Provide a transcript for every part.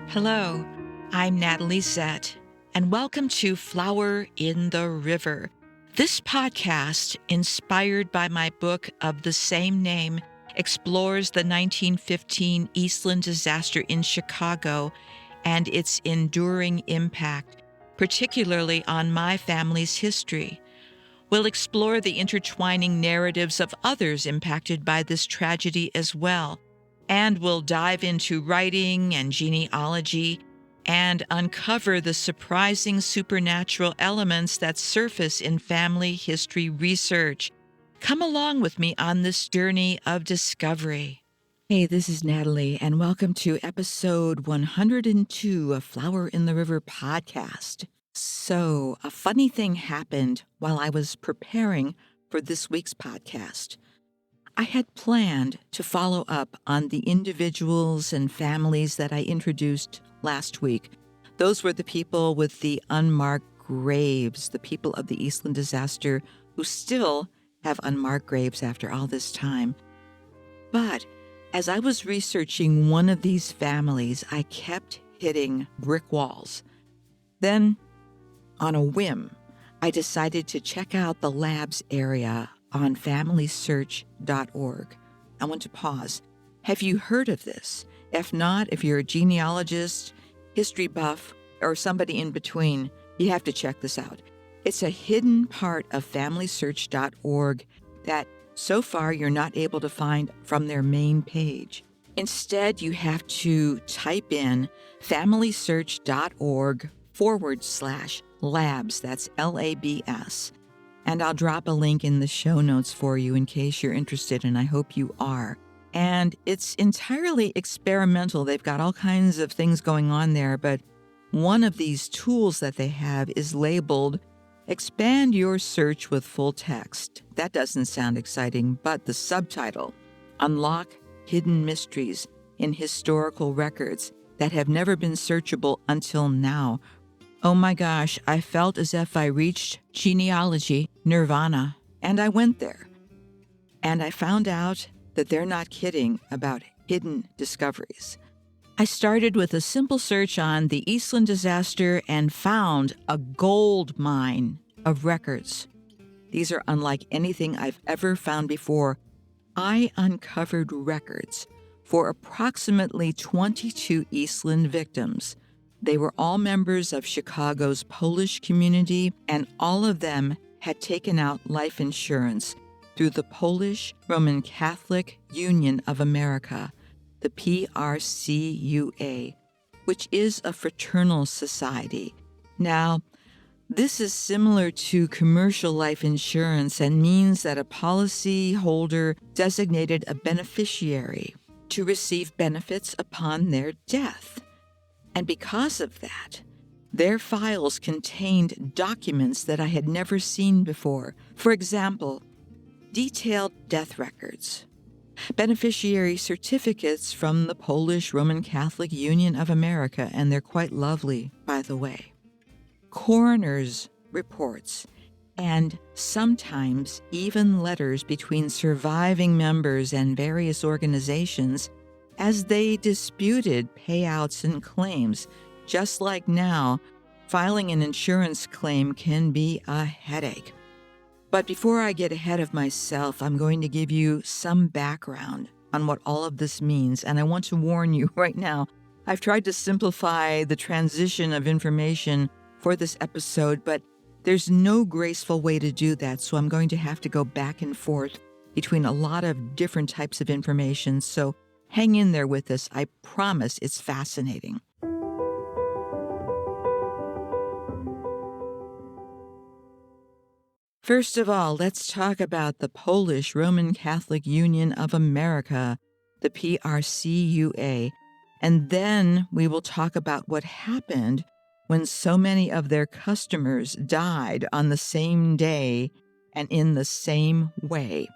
Hello, I'm Natalie Zett, and welcome to Flower in the River. This podcast, inspired by my book of the same name, explores the 1915 Eastland Disaster in Chicago and its enduring impact, particularly on my family's history. We'll explore the intertwining narratives of others impacted by this tragedy as well, and we'll dive into writing and genealogy and uncover the surprising supernatural elements that surface in family history research. Come along with me on this journey of discovery. Hey, this is Natalie, and welcome to episode 102 of Flower in the River podcast. So, a funny thing happened while I was preparing for this week's podcast. I had planned to follow up on the individuals and families that I introduced last week. Those were the people with the unmarked graves, the people of the Eastland Disaster who still have unmarked graves after all this time. But as I was researching one of these families, I kept hitting brick walls. Then, on a whim, I decided to check out the labs area on FamilySearch.org. I want to pause. Have you heard of this? If not, if you're a genealogist, history buff, or somebody in between, you have to check this out. It's a hidden part of FamilySearch.org that so far you're not able to find from their main page. Instead, you have to type in FamilySearch.org/labs, that's LABS. And I'll drop a link in the show notes for you in case you're interested, and I hope you are. And it's entirely experimental. They've got all kinds of things going on there, but one of these tools that they have is labeled Expand Your Search with Full Text. That doesn't sound exciting, but the subtitle, Unlock Hidden Mysteries in Historical Records that have never been searchable until now. Oh my gosh, I felt as if I reached genealogy nirvana, and I went there. And I found out that they're not kidding about hidden discoveries. I started with a simple search on the Eastland Disaster and found a gold mine of records. These are unlike anything I've ever found before. I uncovered records for approximately 22 Eastland victims. They were all members of Chicago's Polish community, and all of them had taken out life insurance through the Polish Roman Catholic Union of America, the PRCUA, which is a fraternal society. Now, this is similar to commercial life insurance and means that a policy holder designated a beneficiary to receive benefits upon their death. And because of that, their files contained documents that I had never seen before. For example, detailed death records, beneficiary certificates from the Polish Roman Catholic Union of America, and they're quite lovely, by the way, coroner's reports, and sometimes even letters between surviving members and various organizations as they disputed payouts and claims. Just like now, filing an insurance claim can be a headache. But before I get ahead of myself, I'm going to give you some background on what all of this means. And I want to warn you right now, I've tried to simplify the transition of information for this episode, but there's no graceful way to do that. So I'm going to have to go back and forth between a lot of different types of information. So hang in there with us. I promise it's fascinating. First of all, let's talk about the Polish Roman Catholic Union of America, the PRCUA, and then we will talk about what happened when so many of their customers died on the same day and in the same way.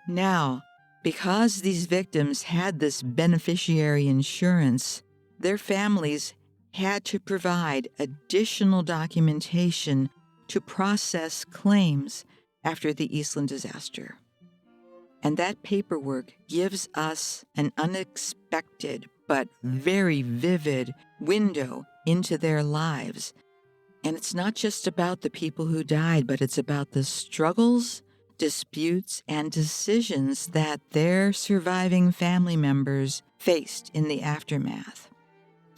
Now, because these victims had this beneficiary insurance, their families had to provide additional documentation to process claims after the Eastland Disaster. And that paperwork gives us an unexpected but very vivid window into their lives. And it's not just about the people who died, but it's about the struggles, disputes, and decisions that their surviving family members faced in the aftermath.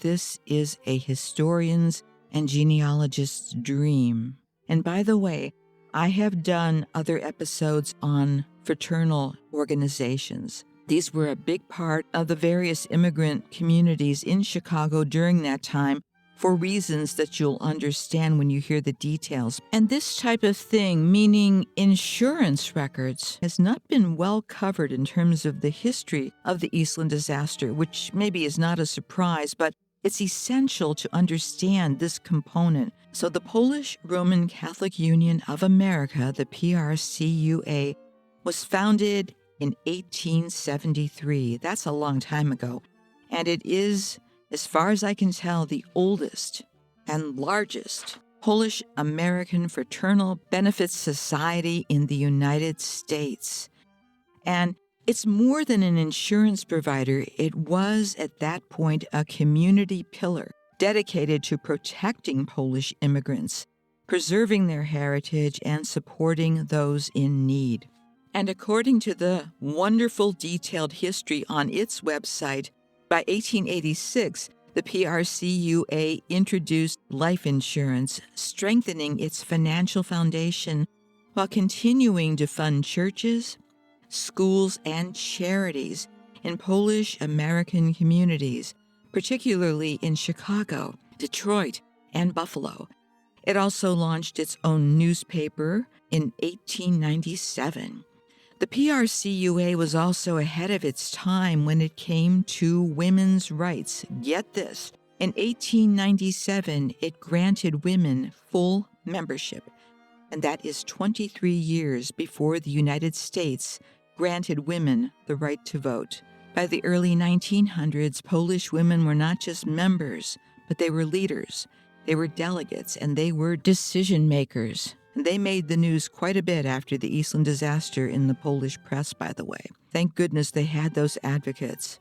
This is a historian's and genealogist's dream. And by the way, I have done other episodes on fraternal organizations. These were a big part of the various immigrant communities in Chicago during that time for reasons that you'll understand when you hear the details. And this type of thing, meaning insurance records, has not been well covered in terms of the history of the Eastland disaster, which maybe is not a surprise, but it's essential to understand this component. So the Polish Roman Catholic Union of America, the PRCUA, was founded in 1873. That's a long time ago. And it is, as far as I can tell, the oldest and largest Polish American fraternal benefits society in the United States. And it's more than an insurance provider. It was, at that point, a community pillar dedicated to protecting Polish immigrants, preserving their heritage, and supporting those in need. And according to the wonderful detailed history on its website, by 1886, the PRCUA introduced life insurance, strengthening its financial foundation while continuing to fund churches, schools, and charities in Polish American communities, particularly in Chicago, Detroit, and Buffalo. It also launched its own newspaper in 1897. The PRCUA was also ahead of its time when it came to women's rights. Get this, in 1897, it granted women full membership, and that is 23 years before the United States granted women the right to vote. By the early 1900s, Polish women were not just members, but they were leaders, they were delegates, and they were decision makers. They made the news quite a bit after the Eastland disaster in the Polish press, by the way. Thank goodness they had those advocates.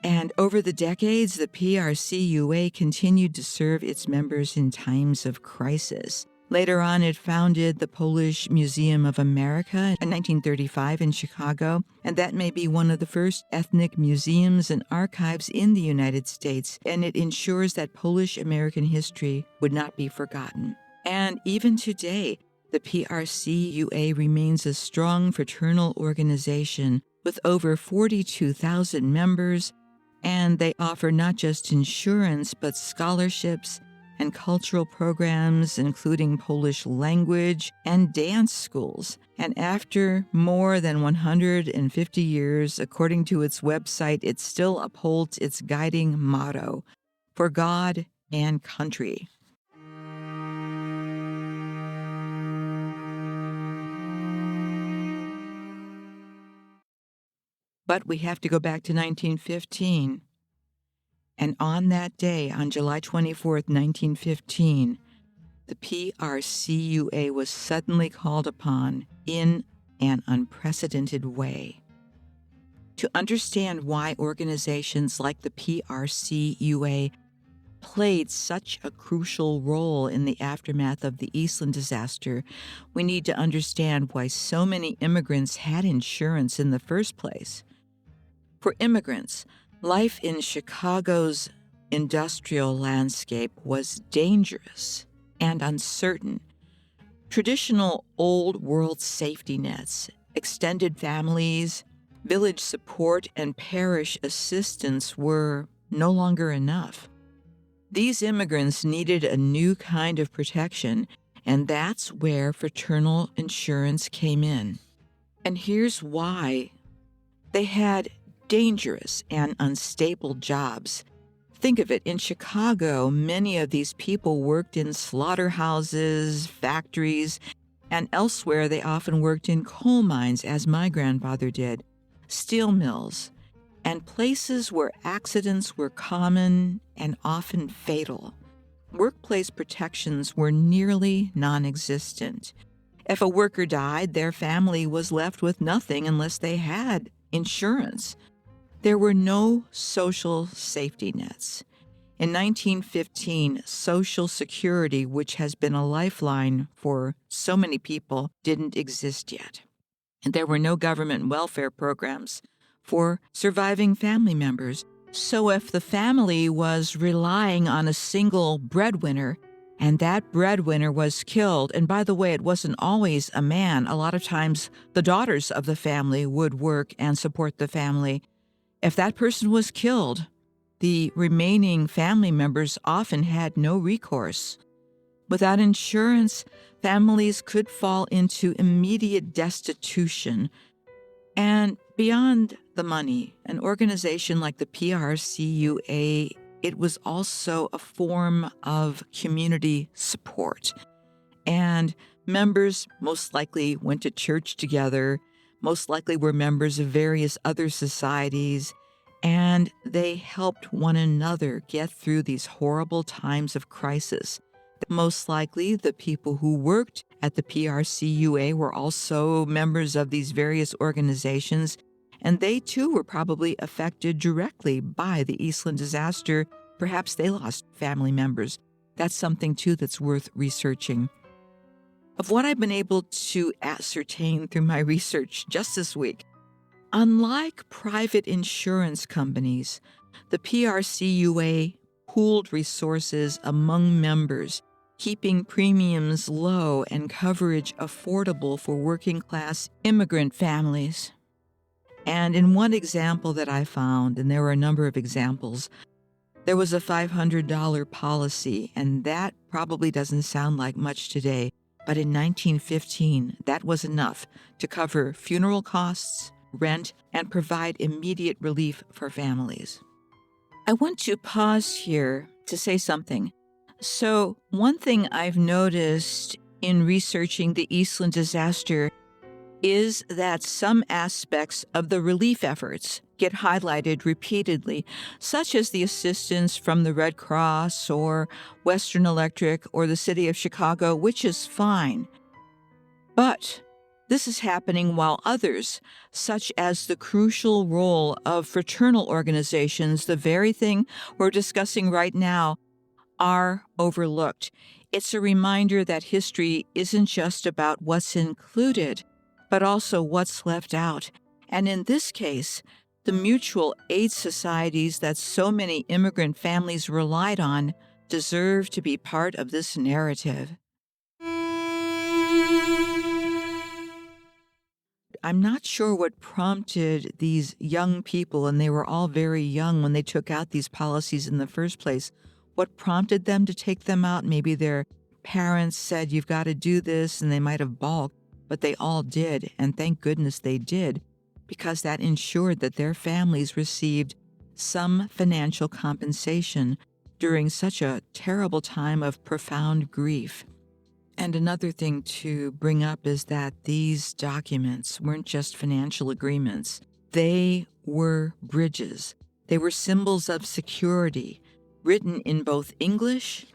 And over the decades, the PRCUA continued to serve its members in times of crisis. Later on, it founded the Polish Museum of America in 1935 in Chicago, and that may be one of the first ethnic museums and archives in the United States, and it ensures that Polish American history would not be forgotten. And even today, the PRCUA remains a strong fraternal organization with over 42,000 members, and they offer not just insurance, but scholarships and cultural programs, including Polish language and dance schools. And after more than 150 years, according to its website, it still upholds its guiding motto, "For God and Country." But we have to go back to 1915. And on that day, on July 24th, 1915, the PRCUA was suddenly called upon in an unprecedented way. To understand why organizations like the PRCUA played such a crucial role in the aftermath of the Eastland disaster, we need to understand why so many immigrants had insurance in the first place. For immigrants, life in Chicago's industrial landscape was dangerous and uncertain. Traditional old world safety nets, extended families, village support, and parish assistance were no longer enough. These immigrants needed a new kind of protection, and that's where fraternal insurance came in. And here's why. They had dangerous and unstable jobs. Think of it, in Chicago, many of these people worked in slaughterhouses, factories, and elsewhere they often worked in coal mines, as my grandfather did, steel mills, and places where accidents were common and often fatal. Workplace protections were nearly non-existent. If a worker died, their family was left with nothing unless they had insurance. There were no social safety nets. In 1915, Social Security, which has been a lifeline for so many people, didn't exist yet. And there were no government welfare programs for surviving family members. So if the family was relying on a single breadwinner, and that breadwinner was killed, and by the way, it wasn't always a man. A lot of times the daughters of the family would work and support the family. If that person was killed, the remaining family members often had no recourse. Without insurance, families could fall into immediate destitution. And beyond the money, an organization like the PRCUA, it was also a form of community support. And members most likely went to church together, most likely were members of various other societies, and they helped one another get through these horrible times of crisis. Most likely, the people who worked at the PRCUA were also members of these various organizations, and they too were probably affected directly by the Eastland disaster. Perhaps they lost family members. That's something too that's worth researching. Of what I've been able to ascertain through my research just this week, unlike private insurance companies, the PRCUA pooled resources among members, keeping premiums low and coverage affordable for working-class immigrant families. And in one example that I found, and there were a number of examples, there was a $500 policy, and that probably doesn't sound like much today, but in 1915, that was enough to cover funeral costs, rent, and provide immediate relief for families. I want to pause here to say something. So, one thing I've noticed in researching the Eastland disaster is that some aspects of the relief efforts get highlighted repeatedly, such as the assistance from the Red Cross or Western Electric or the City of Chicago, which is fine. But this is happening while others, such as the crucial role of fraternal organizations, the very thing we're discussing right now, are overlooked. It's a reminder that history isn't just about what's included, but also what's left out. And in this case, the mutual aid societies that so many immigrant families relied on deserve to be part of this narrative. I'm not sure what prompted these young people, and they were all very young when they took out these policies in the first place. What prompted them to take them out? Maybe their parents said, you've got to do this, and they might have balked, but they all did, and thank goodness they did, because that ensured that their families received some financial compensation during such a terrible time of profound grief. And another thing to bring up is that these documents weren't just financial agreements. They were bridges. They were symbols of security, written in both English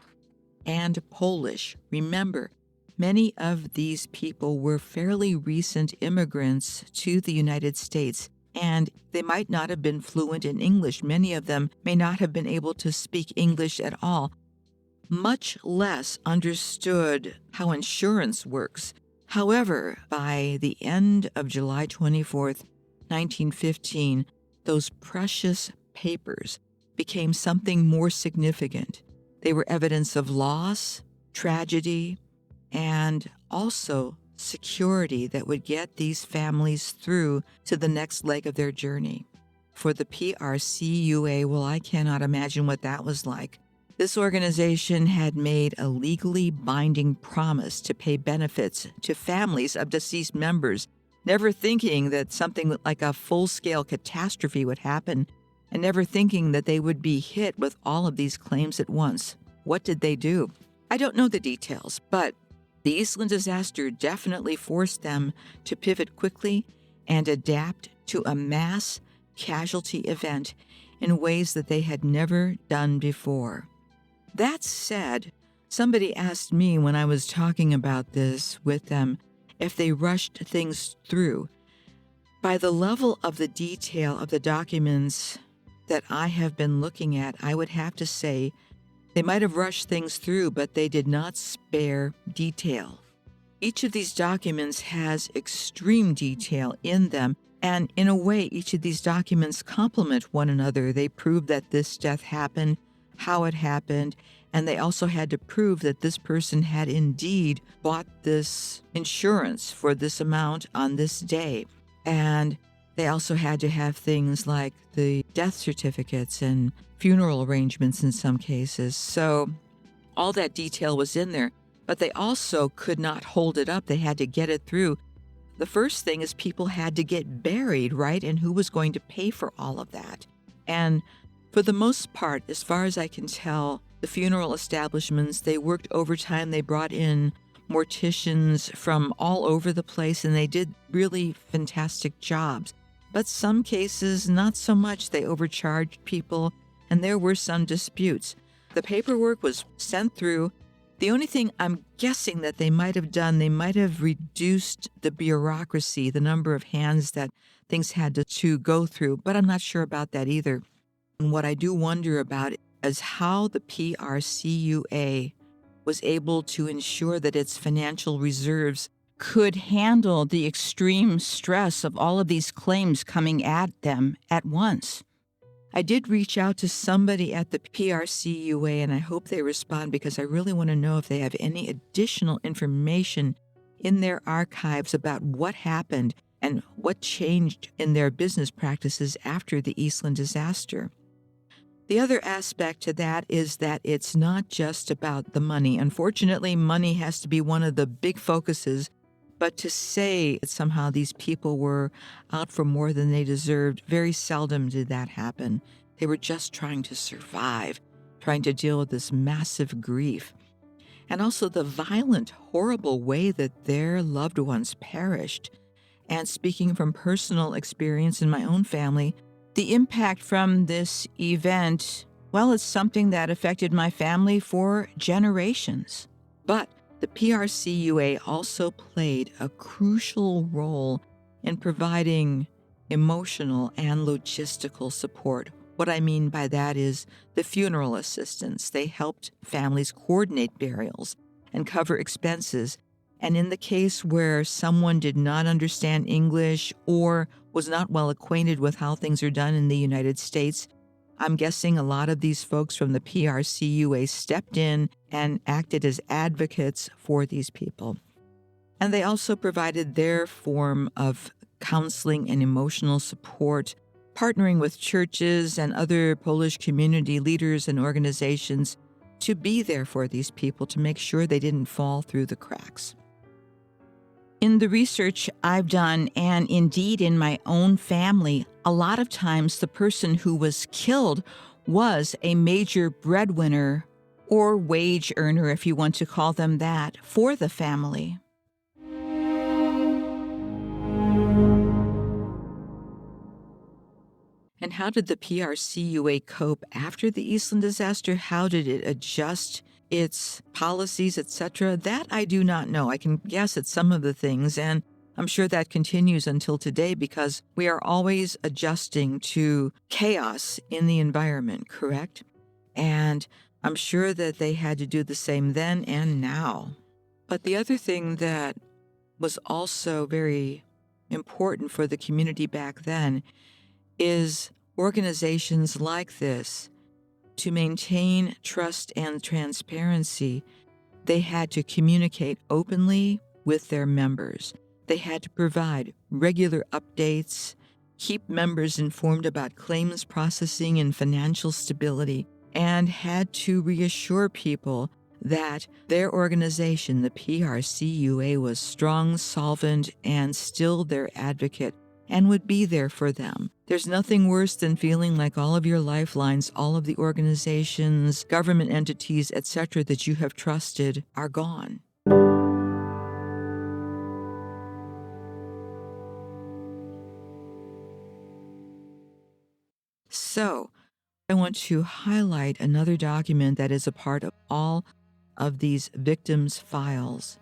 and Polish. Remember, many of these people were fairly recent immigrants to the United States, and they might not have been fluent in English. Many of them may not have been able to speak English at all, much less understood how insurance works. However, by the end of July 24th, 1915, those precious papers became something more significant. They were evidence of loss, tragedy, and also security that would get these families through to the next leg of their journey. For the PRCUA, well, I cannot imagine what that was like. This organization had made a legally binding promise to pay benefits to families of deceased members, never thinking that something like a full-scale catastrophe would happen, and never thinking that they would be hit with all of these claims at once. What did they do? I don't know the details, but the Eastland disaster definitely forced them to pivot quickly and adapt to a mass casualty event in ways that they had never done before. That said, somebody asked me when I was talking about this with them if they rushed things through. By the level of the detail of the documents that I have been looking at, I would have to say they might have rushed things through, but they did not spare detail. Each of these documents has extreme detail in them, and in a way, each of these documents complement one another. They prove that this death happened, how it happened, and they also had to prove that this person had indeed bought this insurance for this amount on this day. And they also had to have things like the death certificates and funeral arrangements in some cases. So all that detail was in there, but they also could not hold it up. They had to get it through. The first thing is people had to get buried, right? And who was going to pay for all of that? And for the most part, as far as I can tell, the funeral establishments, they worked overtime. They brought in morticians from all over the place, and they did really fantastic jobs. But some cases, not so much. They overcharged people, and there were some disputes. The paperwork was sent through. The only thing I'm guessing that they might have done, they might have reduced the bureaucracy, the number of hands that things had to go through, but I'm not sure about that either. And what I do wonder about is how the PRCUA was able to ensure that its financial reserves could handle the extreme stress of all of these claims coming at them at once. I did reach out to somebody at the PRCUA, and I hope they respond because I really want to know if they have any additional information in their archives about what happened and what changed in their business practices after the Eastland disaster. The other aspect to that is that it's not just about the money. Unfortunately, money has to be one of the big focuses, but to say that somehow these people were out for more than they deserved, very seldom did that happen. They were just trying to survive, trying to deal with this massive grief. And also the violent, horrible way that their loved ones perished. And speaking from personal experience in my own family, the impact from this event, well, it's something that affected my family for generations. But the PRCUA also played a crucial role in providing emotional and logistical support. What I mean by that is the funeral assistance. They helped families coordinate burials and cover expenses. And in the case where someone did not understand English or was not well acquainted with how things are done in the United States, I'm guessing a lot of these folks from the PRCUA stepped in and acted as advocates for these people. And they also provided their form of counseling and emotional support, partnering with churches and other Polish community leaders and organizations to be there for these people to make sure they didn't fall through the cracks. In the research I've done, and indeed in my own family, a lot of times the person who was killed was a major breadwinner or wage earner, if you want to call them that, for the family. And how did the PRCUA cope after the Eastland disaster? How did it adjust its policies, etc.? That I do not know. I can guess at some of the things, and I'm sure that continues until today because we are always adjusting to chaos in the environment, correct? And I'm sure that they had to do the same then and now. But the other thing that was also very important for the community back then is organizations like this. To maintain trust and transparency, they had to communicate openly with their members. They had to provide regular updates, keep members informed about claims processing and financial stability, and had to reassure people that their organization, the PRCUA, was strong, solvent, and still their advocate and would be there for them. There's nothing worse than feeling like all of your lifelines, all of the organizations, government entities, etc., that you have trusted are gone. So, I want to highlight another document that is a part of all of these victims' files.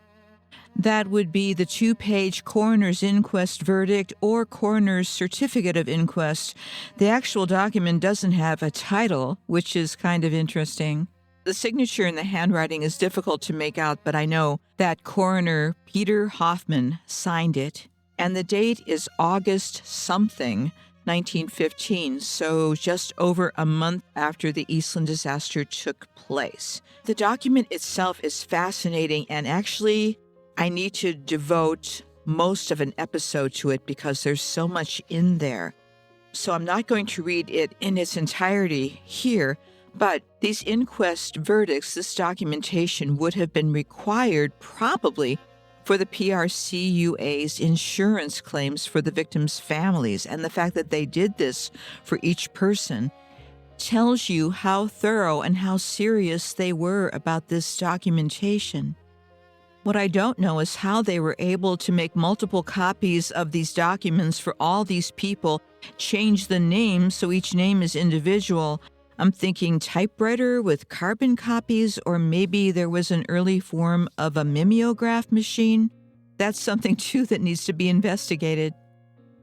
That would be the 2-page coroner's inquest verdict or coroner's certificate of inquest. The actual document doesn't have a title, which is kind of interesting. The signature in the handwriting is difficult to make out, but I know that coroner Peter Hoffman signed it, and the date is August something, 1915, so just over a month after the Eastland disaster took place. The document itself is fascinating, and actually, I need to devote most of an episode to it because there's so much in there. So I'm not going to read it in its entirety here, but these inquest verdicts, this documentation would have been required probably for the PRCUA's insurance claims for the victims' families. And the fact that they did this for each person tells you how thorough and how serious they were about this documentation. What I don't know is how they were able to make multiple copies of these documents for all these people, change the names so each name is individual. I'm thinking typewriter with carbon copies, or maybe there was an early form of a mimeograph machine. That's something, too, that needs to be investigated.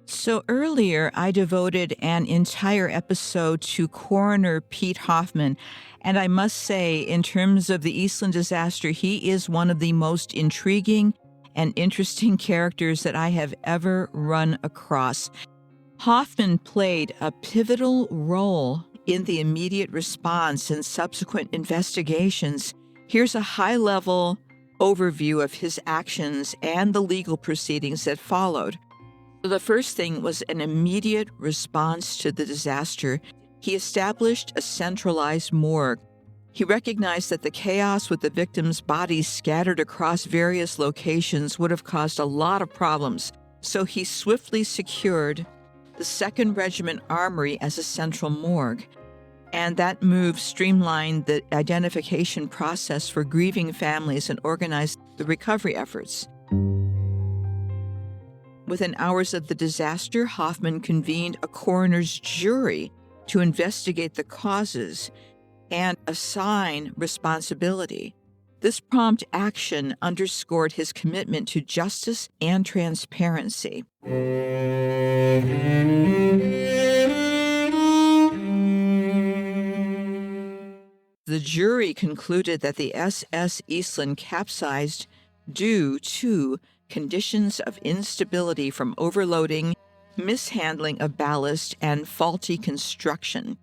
So earlier, I devoted an entire episode to coroner Pete Hoffman, and I must say, in terms of the Eastland disaster, he is one of the most intriguing and interesting characters that I have ever run across. Hoffman played a pivotal role in the immediate response and subsequent investigations. Here's a high-level overview of his actions and the legal proceedings that followed. The first thing was an immediate response to the disaster. He established a centralized morgue. He recognized that the chaos with the victims' bodies scattered across various locations would have caused a lot of problems, so he swiftly secured the 2nd Regiment Armory as a central morgue. And that move streamlined the identification process for grieving families and organized the recovery efforts. Within hours of the disaster, Hoffman convened a coroner's jury to investigate the causes and assign responsibility. This prompt action underscored his commitment to justice and transparency. The jury concluded that the SS Eastland capsized due to conditions of instability from overloading, mishandling of ballast, and faulty construction.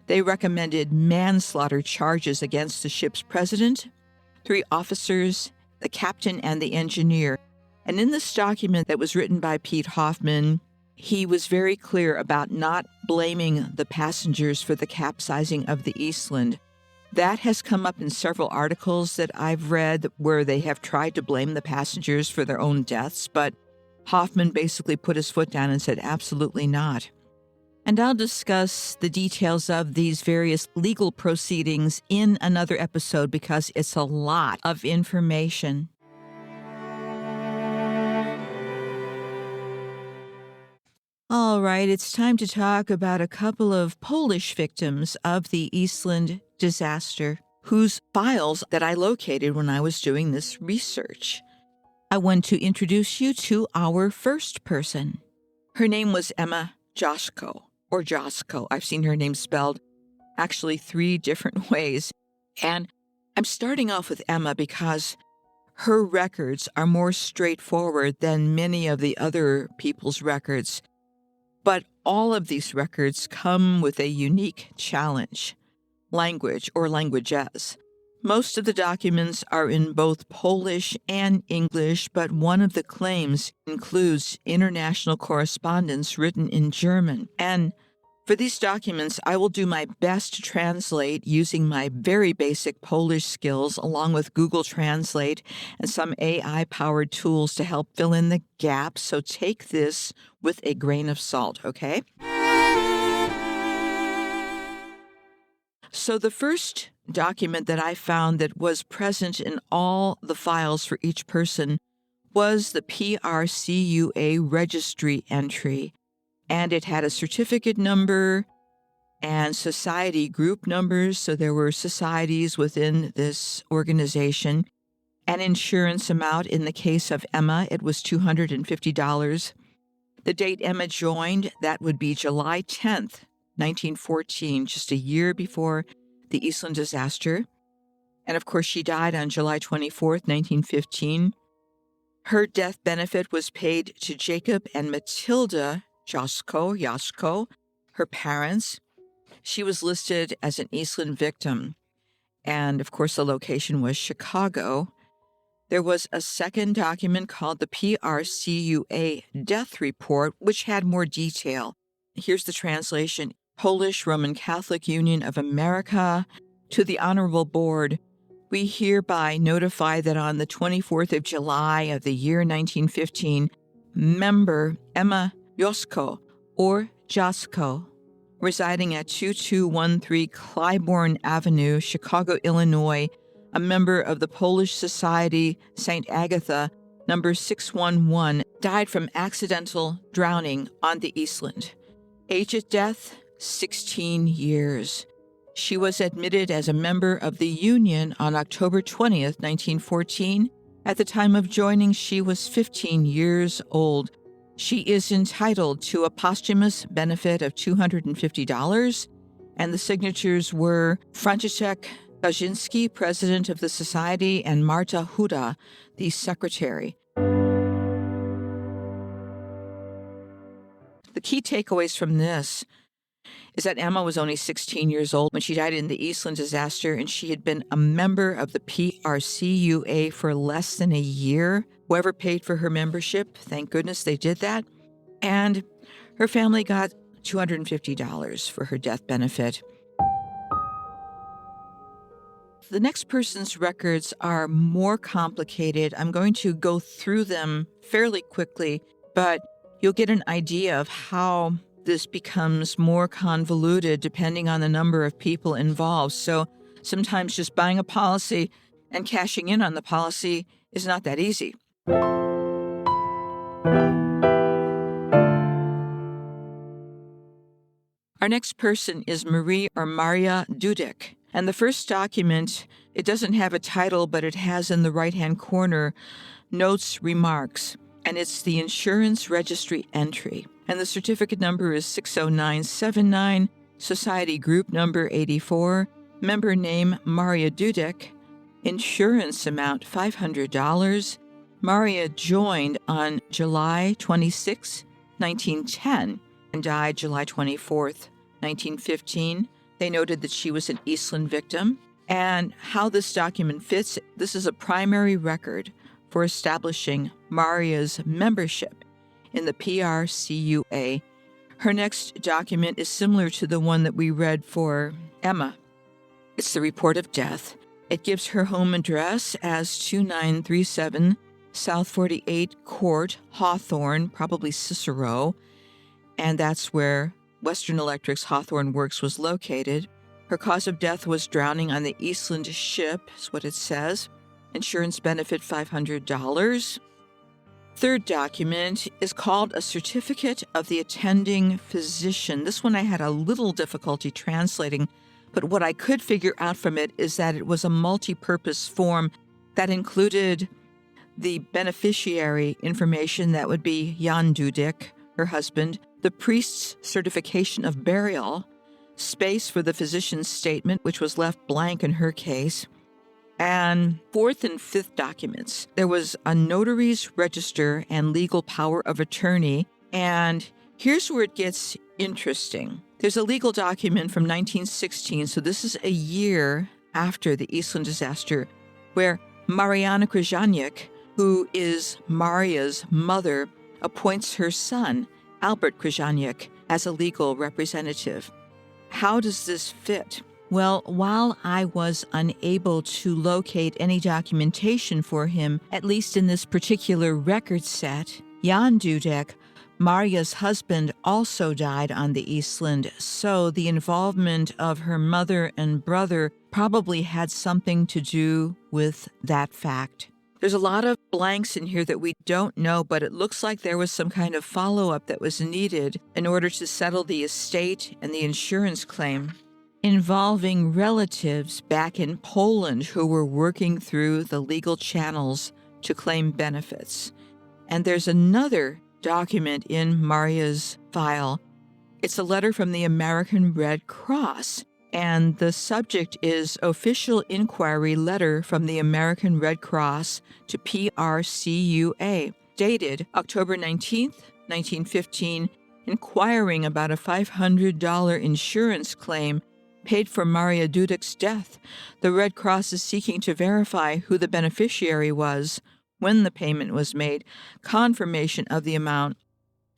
They recommended manslaughter charges against the ship's president, 3 officers, the captain, and the engineer. And in this document that was written by Pete Hoffman, he was very clear about not blaming the passengers for the capsizing of the Eastland. That has come up in several articles that I've read where they have tried to blame the passengers for their own deaths, but Hoffman basically put his foot down and said, absolutely not. And I'll discuss the details of these various legal proceedings in another episode because it's a lot of information. All right, it's time to talk about a couple of Polish victims of the Eastland disaster, whose files that I located when I was doing this research. I want to introduce you to our first person. Her name was Emma Josko, or Josko. I've seen her name spelled actually 3 different ways. And I'm starting off with Emma because her records are more straightforward than many of the other people's records. But all of these records come with a unique challenge: language or languages. Most of the documents are in both Polish and English, but one of the claims includes international correspondence written in German. And for these documents, I will do my best to translate using my very basic Polish skills, along with Google Translate and some AI-powered tools to help fill in the gaps. So take this with a grain of salt, okay? So the first document that I found that was present in all the files for each person was the PRCUA registry entry. And it had a certificate number and society group numbers, so there were societies within this organization. An insurance amount in the case of Emma, it was $250. The date Emma joined, that would be July 10th, 1914, just a year before the Eastland Disaster. And of course, she died on July 24th, 1915. Her death benefit was paid to Jacob and Matilda Jasko, her parents. She was listed as an Eastland victim. And of course, the location was Chicago. There was a second document called the PRCUA death report, which had more detail. Here's the translation. Polish Roman Catholic Union of America, to the Honorable Board, we hereby notify that on the 24th of July of the year 1915, member Emma Josko, or Jasko, residing at 2213 Clybourne Avenue, Chicago, Illinois, a member of the Polish Society St. Agatha, number 611, died from accidental drowning on the Eastland. Age at death, 16 years. She was admitted as a member of the Union on October 20th, 1914. At the time of joining, she was 15 years old. She is entitled to a posthumous benefit of $250, and the signatures were Franciszek Baczynski, president of the society, and Marta Huda, the secretary. The key takeaways from this is that Emma was only 16 years old when she died in the Eastland Disaster, and she had been a member of the PRCUA for less than a year. Whoever paid for her membership, thank goodness they did that. And her family got $250 for her death benefit. The next person's records are more complicated. I'm going to go through them fairly quickly, but you'll get an idea of how this becomes more convoluted depending on the number of people involved. So sometimes just buying a policy and cashing in on the policy is not that easy. Our next person is Marie or Maria Dudek. And the first document, it doesn't have a title, but it has in the right-hand corner, Notes, Remarks. And it's the insurance registry entry. And the certificate number is 60979, society group number 84, member name Maria Dudek, insurance amount $500. Maria joined on July 26, 1910, and died July 24th, 1915. They noted that she was an Eastland victim. And how this document fits, this is a primary record for establishing Maria's membership in the PRCUA. Her next document is similar to the one that we read for Emma. It's the report of death. It gives her home address as 2937 South 48 Court, Hawthorne, probably Cicero, and that's where Western Electric's Hawthorne Works was located. Her cause of death was drowning on the Eastland ship, is what it says. Insurance benefit $500. Third document is called a Certificate of the Attending Physician. This one I had a little difficulty translating, but what I could figure out from it is that it was a multi-purpose form that included the beneficiary information, that would be Jan Dudek, her husband, the priest's certification of burial, space for the physician's statement, which was left blank in her case, and fourth and fifth documents. There was a notary's register and legal power of attorney, and here's where it gets interesting. There's a legal document from 1916, so this is a year after the Eastland Disaster, where Mariana Krzyzaniak, who is Maria's mother, appoints her son, Albert Krzyzaniak, as a legal representative. How does this fit? Well, while I was unable to locate any documentation for him, at least in this particular record set, Jan Dudek, Maria's husband, also died on the Eastland, so the involvement of her mother and brother probably had something to do with that fact. There's a lot of blanks in here that we don't know, but it looks like there was some kind of follow-up that was needed in order to settle the estate and the insurance claim. involving relatives back in Poland who were working through the legal channels to claim benefits. And there's another document in Maria's file. It's a letter from the American Red Cross, and the subject is Official Inquiry Letter from the American Red Cross to PRCUA, dated October 19th, 1915, inquiring about a $500 insurance claim paid for Maria Dudek's death. The Red Cross is seeking to verify who the beneficiary was, when the payment was made, confirmation of the amount.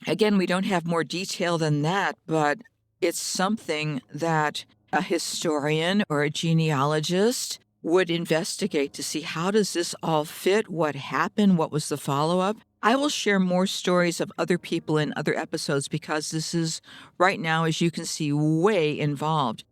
Again, we don't have more detail than that, but it's something that a historian or a genealogist would investigate to see how does this all fit, what happened, what was the follow-up. I will share more stories of other people in other episodes because this is, right now, as you can see, way involved.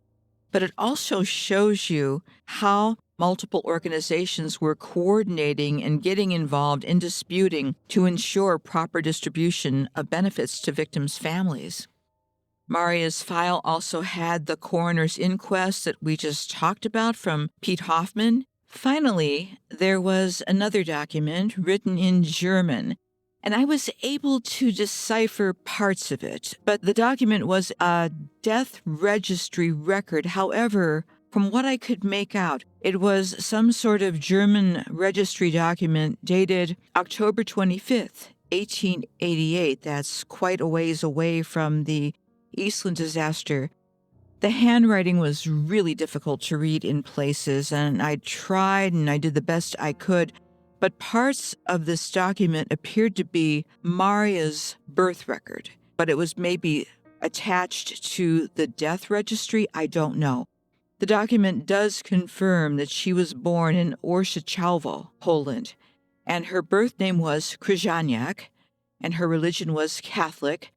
But it also shows you how multiple organizations were coordinating and getting involved in disputing to ensure proper distribution of benefits to victims' families. Maria's file also had the coroner's inquest that we just talked about from Pete Hoffman. Finally, there was another document written in German, and I was able to decipher parts of it, but the document was a death registry record. However, from what I could make out, it was some sort of German registry document dated October 25th, 1888. That's quite a ways away from the Eastland Disaster. The handwriting was really difficult to read in places, and I tried and I did the best I could, but parts of this document appeared to be Maria's birth record, but it was maybe attached to the death registry. I don't know. The document does confirm that she was born in Orzechowsko, Poland, and her birth name was Krzyżaniak, and her religion was Catholic,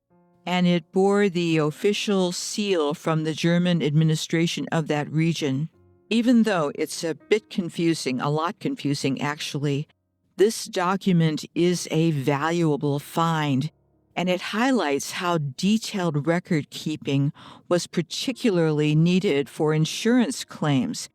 and it bore the official seal from the German administration of that region. Even though it's a bit confusing, a lot confusing actually, this document is a valuable find, and it highlights how detailed record keeping was particularly needed for insurance claims.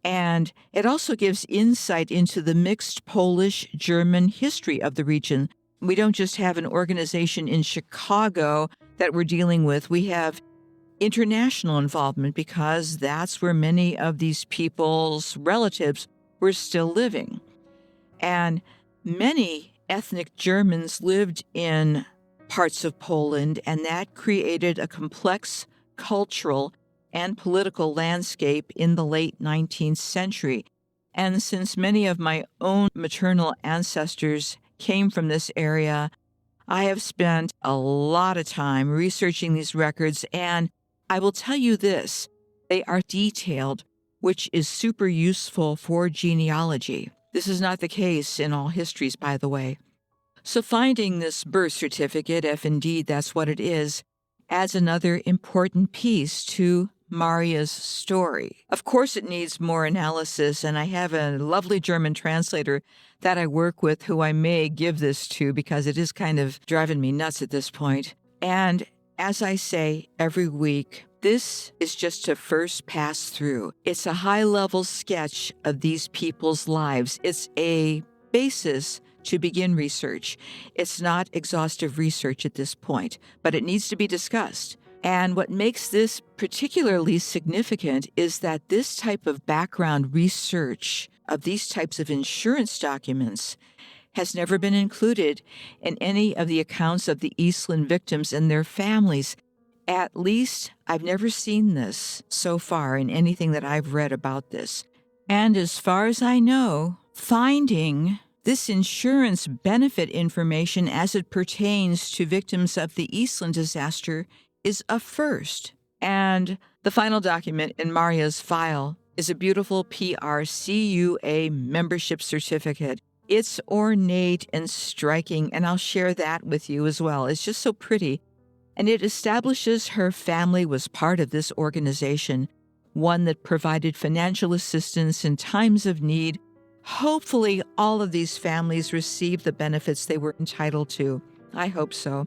And it also gives insight into the mixed Polish-German history of the region. We don't just have an organization in Chicago that we're dealing with. We have international involvement because that's where many of these people's relatives were still living. And many ethnic Germans lived in parts of Poland, and that created a complex cultural and political landscape in the late 19th century. And since many of my own maternal ancestors came from this area, I have spent a lot of time researching these records, and I will tell you this, they are detailed, which is super useful for genealogy. This is not the case in all histories, by the way. So finding this birth certificate, if indeed that's what it is, adds another important piece to Maria's story. Of course, it needs more analysis, and I have a lovely German translator that I work with who I may give this to because it is kind of driving me nuts at this point. And as I say every week, this is just a first pass through. It's a high-level sketch of these people's lives. It's a basis to begin research. It's not exhaustive research at this point, but it needs to be discussed. And what makes this particularly significant is that this type of background research of these types of insurance documents has never been included in any of the accounts of the Eastland victims and their families. At least I've never seen this so far in anything that I've read about this. And as far as I know, finding this insurance benefit information as it pertains to victims of the Eastland disaster is a first. And the final document in Maria's file is a beautiful PRCUA membership certificate. It's ornate and striking, and I'll share that with you as well. It's just so pretty. And it establishes her family was part of this organization, one that provided financial assistance in times of need. Hopefully, all of these families received the benefits they were entitled to. I hope so.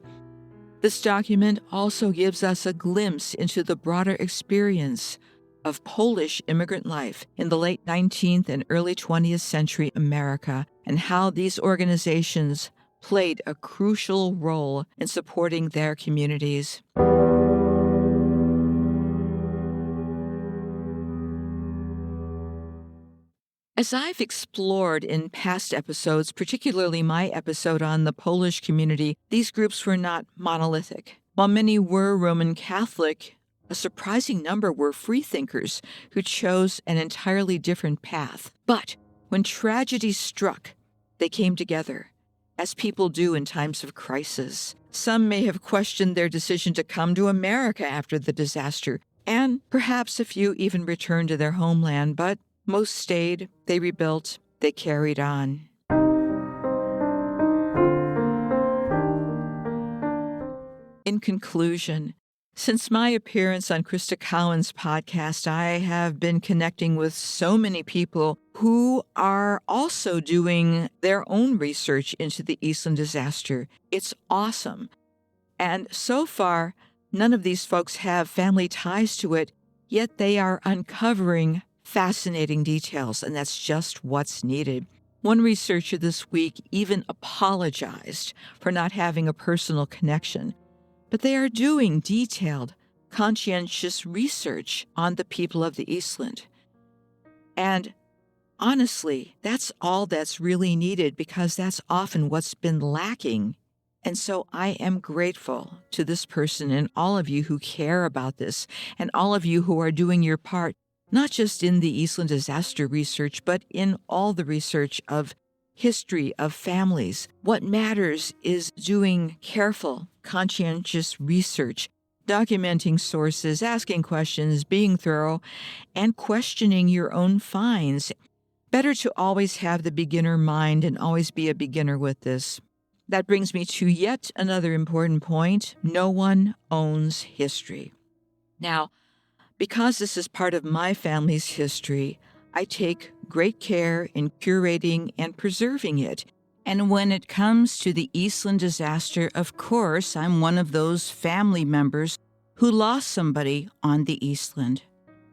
This document also gives us a glimpse into the broader experience of Polish immigrant life in the late 19th and early 20th century America, and how these organizations played a crucial role in supporting their communities. As I've explored in past episodes, particularly my episode on the Polish community, these groups were not monolithic. While many were Roman Catholic, a surprising number were freethinkers who chose an entirely different path. But when tragedy struck, they came together, as people do in times of crisis. Some may have questioned their decision to come to America after the disaster, and perhaps a few even returned to their homeland, but most stayed, they rebuilt, they carried on. In conclusion, since my appearance on Krista Cowan's podcast, I have been connecting with so many people who are also doing their own research into the Eastland disaster. It's awesome. And so far, none of these folks have family ties to it, yet they are uncovering fascinating details, and that's just what's needed. One researcher this week even apologized for not having a personal connection, but they are doing detailed, conscientious research on the people of the Eastland. And honestly, that's all that's really needed, because that's often what's been lacking. And so I am grateful to this person and all of you who care about this, and all of you who are doing your part, not just in the Eastland disaster research, but in all the research of history of families. What matters is doing careful, conscientious research, documenting sources, asking questions, being thorough, and questioning your own finds. Better to always have the beginner mind and always be a beginner with this. That brings me to yet another important point. No one owns history. Now, because this is part of my family's history, I take great care in curating and preserving it. And when it comes to the Eastland disaster, of course, I'm one of those family members who lost somebody on the Eastland.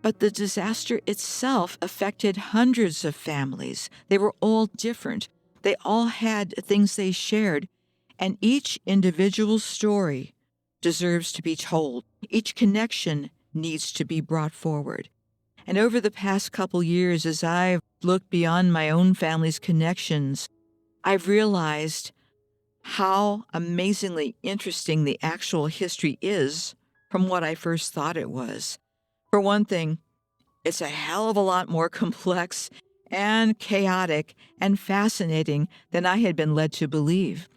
But the disaster itself affected hundreds of families. They were all different. They all had things they shared. And each individual story deserves to be told. Each connection needs to be brought forward. And over the past couple years, as I've looked beyond my own family's connections, I've realized how amazingly interesting the actual history is from what I first thought it was. For one thing, it's a hell of a lot more complex and chaotic and fascinating than I had been led to believe.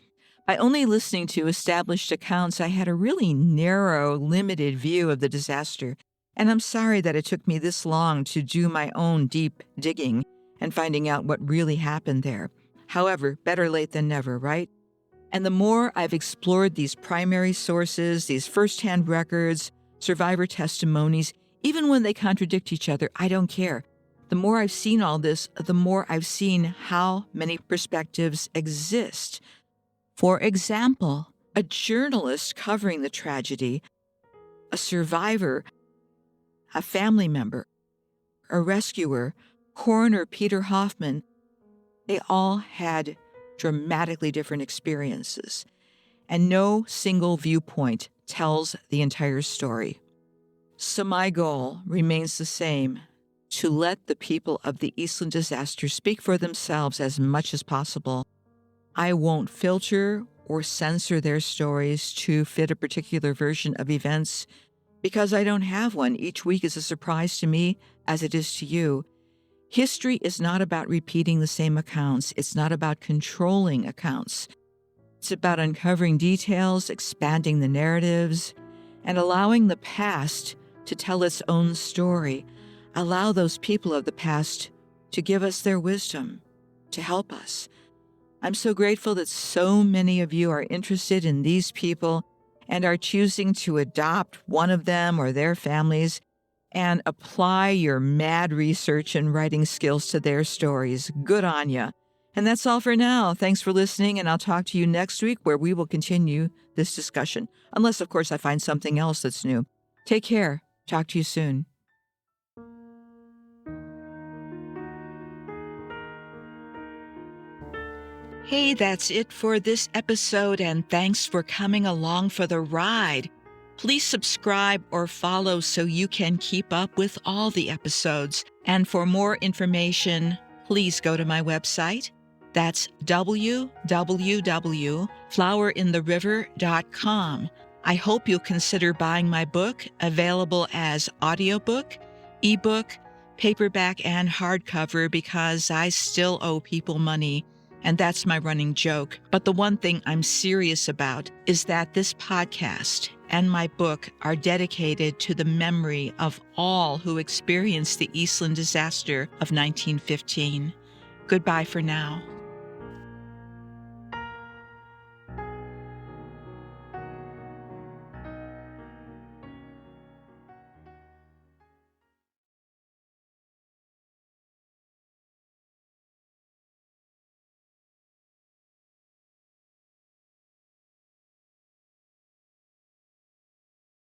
By only listening to established accounts, I had a really narrow, limited view of the disaster, and I'm sorry that it took me this long to do my own deep digging and finding out what really happened there. However, better late than never, right? And the more I've explored these primary sources, these firsthand records, survivor testimonies, even when they contradict each other, I don't care. The more I've seen all this, the more I've seen how many perspectives exist. For example, a journalist covering the tragedy, a survivor, a family member, a rescuer, coroner Peter Hoffman, they all had dramatically different experiences, and no single viewpoint tells the entire story. So my goal remains the same, to let the people of the Eastland disaster speak for themselves as much as possible. I won't filter or censor their stories to fit a particular version of events, because I don't have one. Each week is a surprise to me as it is to you. History is not about repeating the same accounts. It's not about controlling accounts. It's about uncovering details, expanding the narratives, and allowing the past to tell its own story. Allow those people of the past to give us their wisdom, to help us. I'm so grateful that so many of you are interested in these people and are choosing to adopt one of them or their families and apply your mad research and writing skills to their stories. Good on ya. And that's all for now. Thanks for listening, and I'll talk to you next week where we will continue this discussion. Unless, of course, I find something else that's new. Take care. Talk to you soon. Hey, that's it for this episode, and thanks for coming along for the ride. Please subscribe or follow so you can keep up with all the episodes. And for more information, please go to my website. That's www.flowerintheriver.com. I hope you'll consider buying my book, available as audiobook, ebook, paperback, and hardcover, because I still owe people money. And that's my running joke. But the one thing I'm serious about is that this podcast and my book are dedicated to the memory of all who experienced the Eastland Disaster of 1915. Goodbye for now.